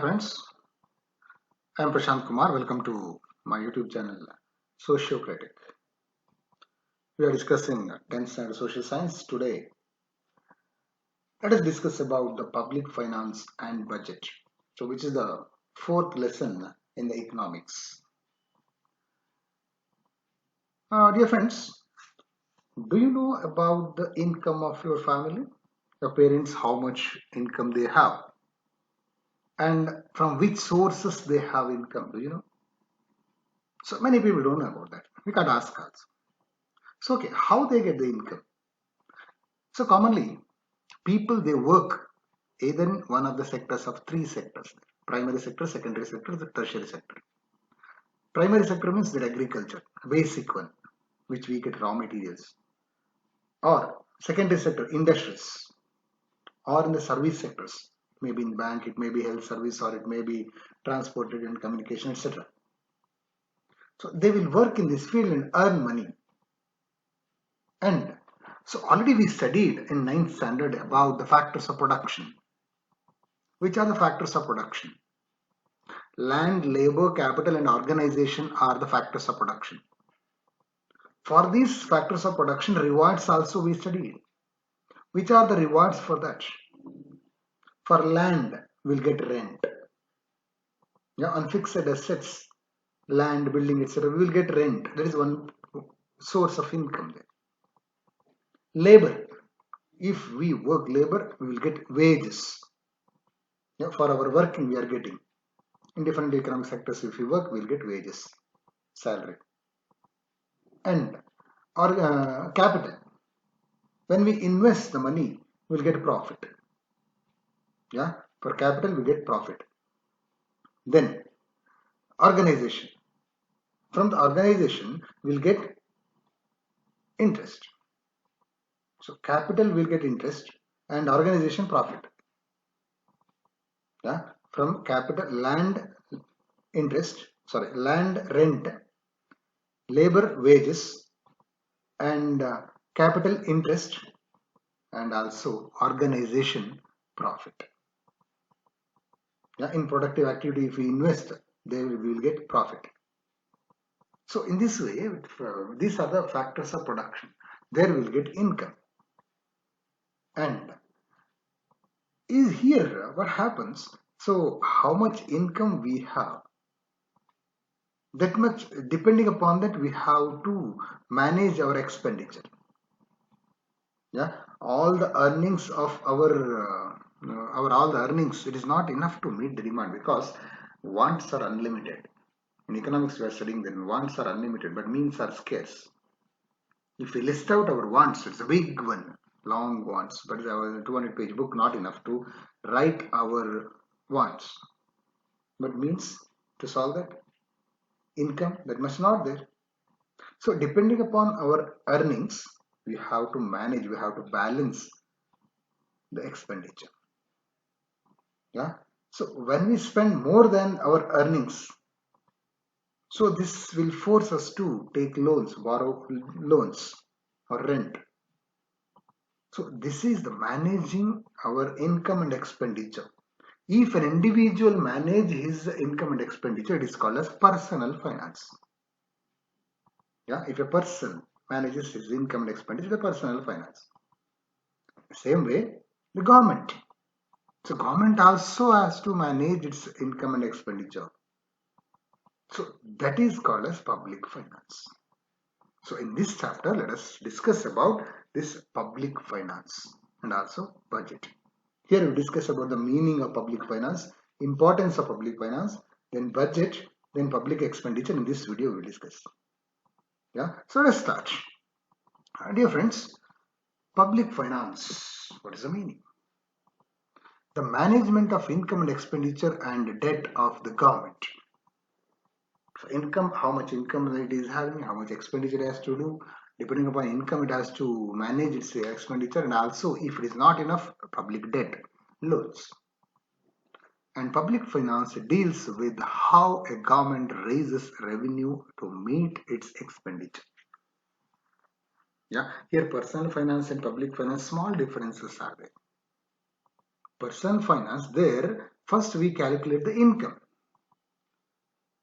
friends, I am Prashanth Kumar. Welcome to my YouTube channel Social Critic. We are discussing 10th standard social science today. Let us discuss about the public finance and budget. So which is the fourth lesson in the economics. Dear friends, do you know about the income of your family? Your parents, how much income they have? And from which sources they have income, do you know? So many people don't know about that. We can't ask us. So okay, how they get the income? So commonly, people they work either in one of the sectors of three sectors: primary sector, secondary sector, the tertiary sector. Primary sector means the agriculture, basic one, which we get raw materials, or secondary sector, industries, or in the service sectors, maybe in bank, it may be health service, or it may be transport and communication, etc. So they will work in this field and earn money. And so already we studied in 9th standard about the factors of production. Which are the factors of production? Land, labor, capital, and organization are the factors of production. For these factors of production, rewards also we studied. Which are the rewards for that? For land, we'll get rent. Yeah, on fixed assets, land, building, etc., we will get rent. That is one source of income there. Labor, if we work labor, we will get wages. Yeah, for our working, we are getting. In different economic sectors, if we work, we'll get wages, salary. And or capital, when we invest the money, we'll get profit. Yeah, for capital we get profit. Then organization, from the organization we'll get interest. So capital will get interest and organization profit. Yeah, from capital, land rent, labor wages, and capital interest, and also organization profit. Yeah, in productive activity, if we invest, we will get profit. So in this way, these are the factors of production. There will get income. And is here what happens? So how much income we have? That much, depending upon that, we have to manage our expenditure. Yeah, all the earnings of all the earnings, it is not enough to meet the demand because wants are unlimited. In economics, we are studying that wants are unlimited, but means are scarce. If we list out our wants, it's a big one, long wants, but our 200-page book not enough to write our wants. But means to solve that income, that much not there. So depending upon our earnings, we have to manage, we have to balance the expenditure. Yeah. So when we spend more than our earnings, so this will force us to take loans, borrow loans or rent. So this is the managing our income and expenditure. If an individual manages his income and expenditure, it is called as personal finance. Yeah, if a person manages his income and expenditure, the personal finance. Same way, the government. So government also has to manage its income and expenditure. So that is called as public finance. So in this chapter, let us discuss about this public finance and also budget. Here we discuss about the meaning of public finance, importance of public finance, then budget, then public expenditure. In this video we will discuss. Yeah, so let's start. Dear friends, public finance, what is the meaning? The management of income and expenditure and debt of the government. So income, how much income it is having, how much expenditure it has to do. Depending upon income, it has to manage its expenditure, and also if it is not enough, public debt, loans. And public finance deals with how a government raises revenue to meet its expenditure. Yeah, here personal finance and public finance, small differences are there. Personal finance, there First, we calculate the income.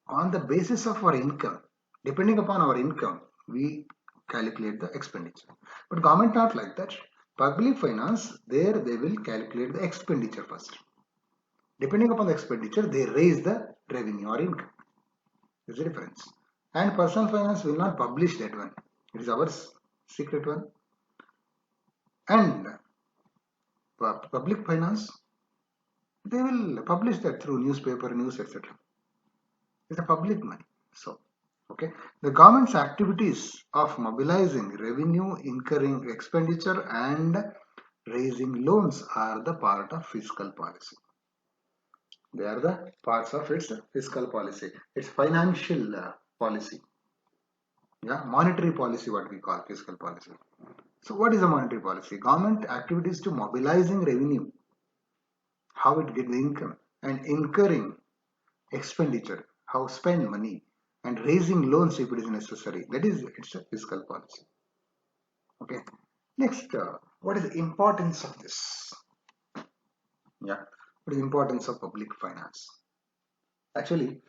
On the basis of our income, depending upon our income, we calculate the expenditure. But government not like that. Public finance, there they will calculate the expenditure first. Depending upon the expenditure, they raise the revenue or income. There's a difference. And personal finance will not publish that one. It is our secret one. And public finance, they will publish that through newspaper, news, etc. It's a public money. So, okay, the government's activities of mobilizing revenue, incurring expenditure, and raising loans are the part of fiscal policy. They are the parts of its fiscal policy. It's financial policy. Yeah, monetary policy, what we call fiscal policy. So, what is a monetary policy? Government activities to mobilizing revenue, how it get the income, and incurring expenditure, how spend money, and raising loans if it is necessary. That is, it's a fiscal policy. Okay. Next, what is the importance of this? Yeah, what is the importance of public finance? Actually,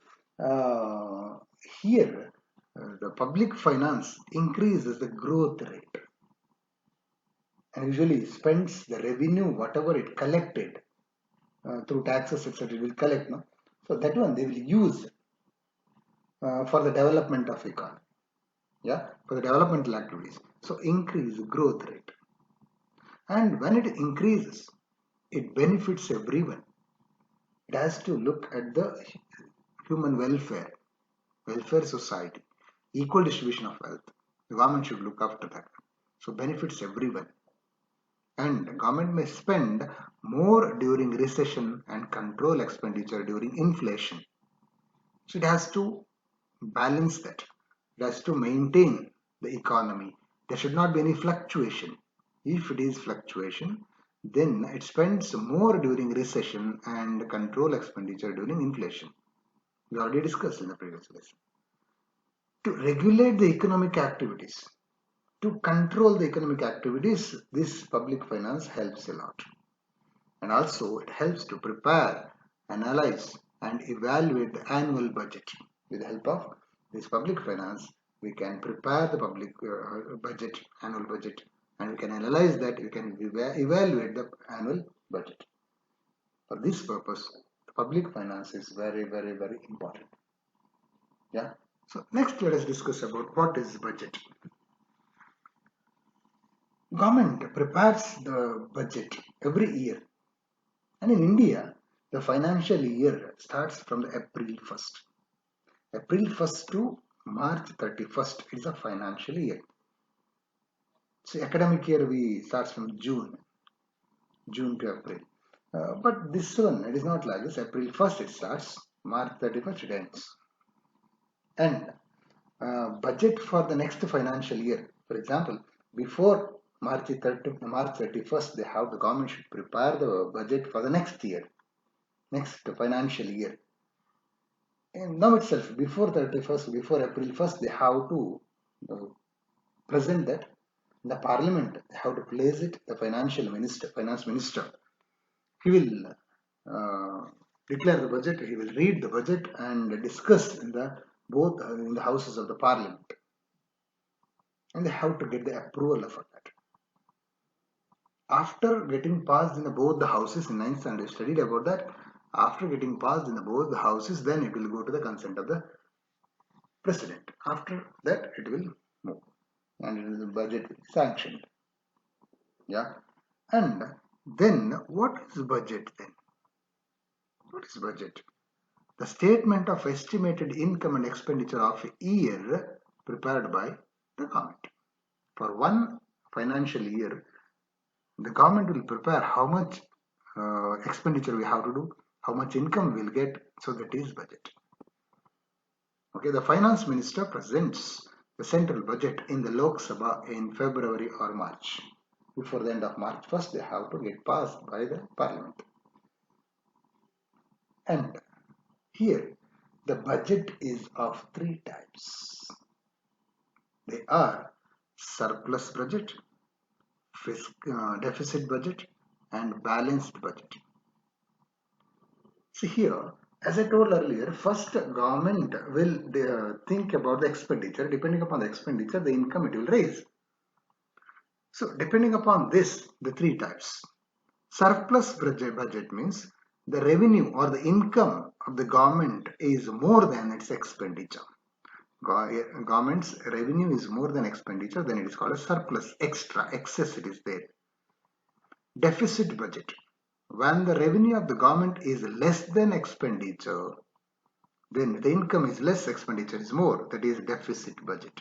uh, here the public finance increases the growth rate and usually spends the revenue whatever it collected through taxes etc. It will collect, no? So that one they will use for the development of economy. Yeah, for the developmental activities. So increase growth rate, and when it increases, it benefits everyone. It has to look at the human welfare society, equal distribution of wealth. The government should look after that. So benefits everyone. And government may spend more during recession and control expenditure during inflation. So it has to balance that. It has to maintain the economy. There should not be any fluctuation. If it is fluctuation, then it spends more during recession and control expenditure during inflation. We already discussed in the previous lesson. To regulate the economic activities, to control the economic activities, this public finance helps a lot. And also it helps to prepare, analyze and evaluate the annual budget. With the help of this public finance, we can prepare the public budget, annual budget, and we can analyze that, we can evaluate the annual budget. For this purpose, the public finance is very, very, very important. Yeah. So next let us discuss about what is budget. Government prepares the budget every year. And in India, the financial year starts from the April 1st. April 1st to March 31st is a financial year. So academic year we starts from June to April. But this one, it is not like this. April 1st it starts, March 31st it ends. And budget for the next financial year, for example, before March 31st, the government should prepare the budget for the next year, next financial year. And now itself, before 31st, before April 1st, they have to present that in the parliament. They have to place it. The finance minister, he will declare the budget. He will read the budget and discuss in the both in the houses of the parliament, and they have to get the approval for that. After getting passed in both the houses, in 9th standard I studied about that. After getting passed in both the houses, then it will go to the consent of the president. After that, it will move, and the budget will be sanctioned. Yeah, and then what is budget then? What is budget? The statement of estimated income and expenditure of a year prepared by the government. For one financial year, the government will prepare how much expenditure we have to do, how much income we'll get, so that is budget. Okay, the finance minister presents the central budget in the Lok Sabha in February or March. Before the end of March 1st, they have to get passed by the parliament. And here, the budget is of three types. They are surplus budget, deficit budget, and balanced budget. See here, as I told earlier, first government will think about the expenditure. Depending upon the expenditure, the income it will raise. So depending upon this, the three types. Surplus budget means the revenue or the income of the government is more than its expenditure. Government's revenue is more than expenditure, then it is called a surplus, extra, excess it is there. Deficit budget. When the revenue of the government is less than expenditure, then the income is less, expenditure is more, that is deficit budget.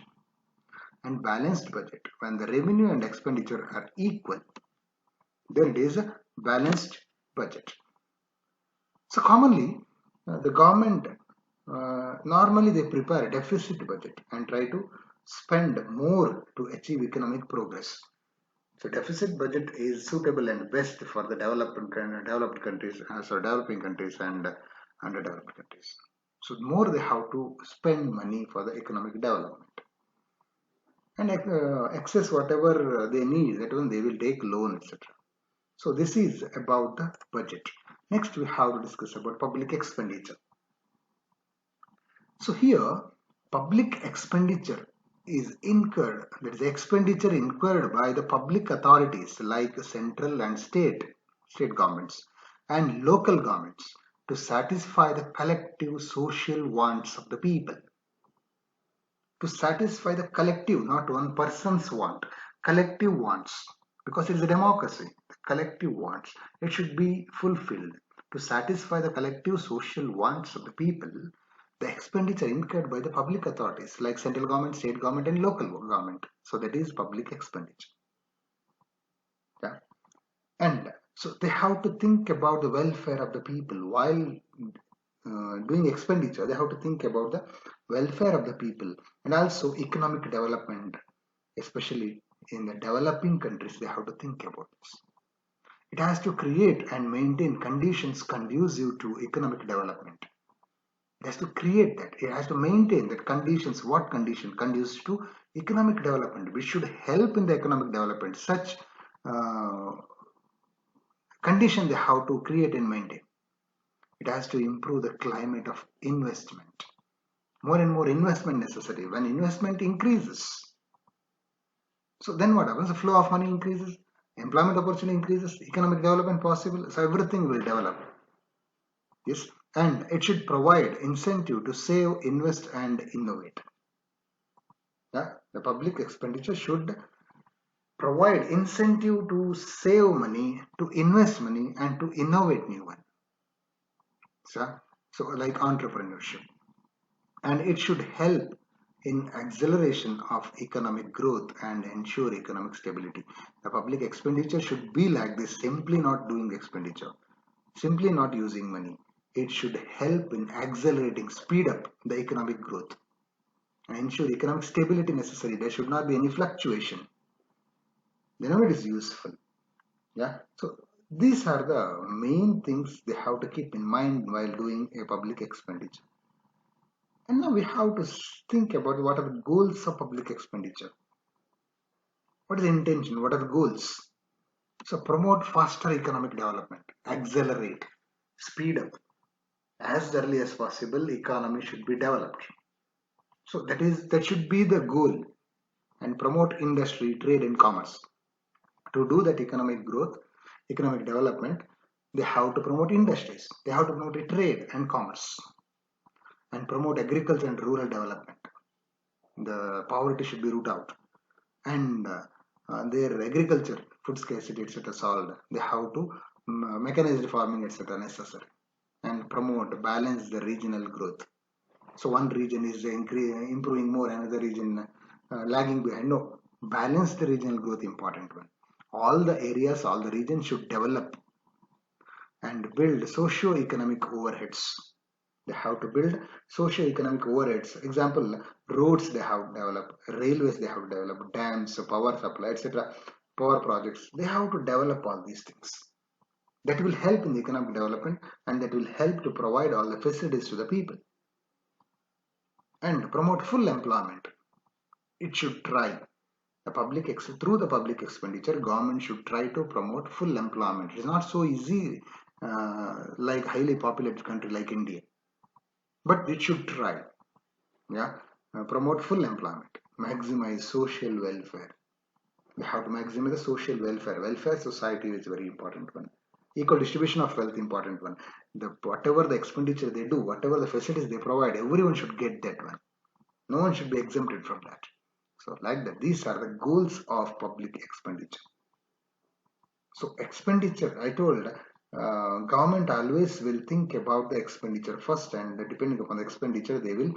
And balanced budget. When the revenue and expenditure are equal, then it is a balanced budget. So commonly, the government normally they prepare a deficit budget and try to spend more to achieve economic progress. So deficit budget is suitable and best for the developed countries, developing countries and underdeveloped countries. So more they have to spend money for the economic development. And access whatever they need, that one they will take loan, etc. So this is about the budget. Next we have to discuss about public expenditure. So here public expenditure is incurred, that is expenditure incurred by the public authorities like central and state governments and local governments to satisfy the collective social wants of the people. To satisfy the collective, not one person's want, collective wants, because it is a democracy, the collective wants, it should be fulfilled. To satisfy the collective social wants of the people, the expenditure incurred by the public authorities like central government, state government and local government. So that is public expenditure. Yeah. And so they have to think about the welfare of the people while doing expenditure. They have to think about the welfare of the people and also economic development, especially in the developing countries. They have to think about this. It has to create and maintain conditions conducive to economic development. It has to create that. It has to maintain that conditions. What condition? Conducive to economic development, which should help in the economic development. Such condition they have to create and maintain. It has to improve the climate of investment. More and more investment necessary. When investment increases, so then what happens? The flow of money increases, employment opportunity increases, economic development possible. So everything will develop. Yes, and it should provide incentive to save, invest, and innovate. Yeah? The public expenditure should provide incentive to save money, to invest money, and to innovate new one. So like entrepreneurship. And it should help in acceleration of economic growth and ensure economic stability. The public expenditure should be like this, simply not doing expenditure, simply not using money. It should help in accelerating, speed up the economic growth and ensure economic stability necessary. There should not be any fluctuation. Then it is useful. Yeah. So these are the main things they have to keep in mind while doing a public expenditure. And now we have to think about what are the goals of public expenditure. What is the intention? What are the goals? So promote faster economic development, accelerate, speed up. As early as possible, economy should be developed. So that should be the goal. And promote industry, trade and commerce. To do that economic growth, economic development, they have to promote industries. They have to promote trade and commerce. And promote agriculture and rural development. The poverty should be rooted out. And their agriculture, food scarcity, etc. solved. They have to mechanized farming, etc. necessary. And promote, balance the regional growth. So one region is improving more, another region lagging behind. No, balance the regional growth, important one. All the areas, all the regions should develop and build socio-economic overheads. They have to build socio-economic overheads. Example, roads they have developed, railways they have developed, dams, power supply, etc. Power projects. They have to develop all these things. That will help in the economic development and that will help to provide all the facilities to the people. And promote full employment. It should try. Through the public expenditure, government should try to promote full employment. It is not so easy like highly populated country like India, but it should try. Yeah, promote full employment, maximize social welfare. We have to maximize the social welfare. Welfare society is very important one. Equal distribution of wealth, important one. Whatever the expenditure they do, whatever the facilities they provide, everyone should get that one. No one should be exempted from that. So like that, these are the goals of public expenditure. So expenditure, I told, government always will think about the expenditure first, and depending upon the expenditure, they will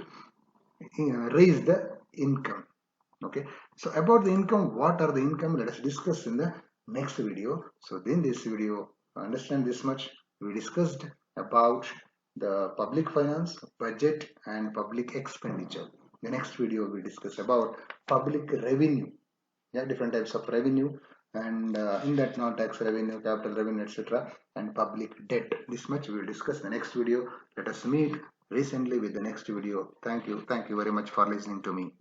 raise the income. Okay, so about the income, what are the income, let us discuss in the next video. So in this video, understand this much, we discussed about the public finance, budget and public expenditure. The next video we discuss about public revenue. Yeah, different types of revenue, and in that non-tax revenue, capital revenue, etc., and public debt. This much we will discuss the next video. Let us meet recently with the next video. Thank you very much for listening to me.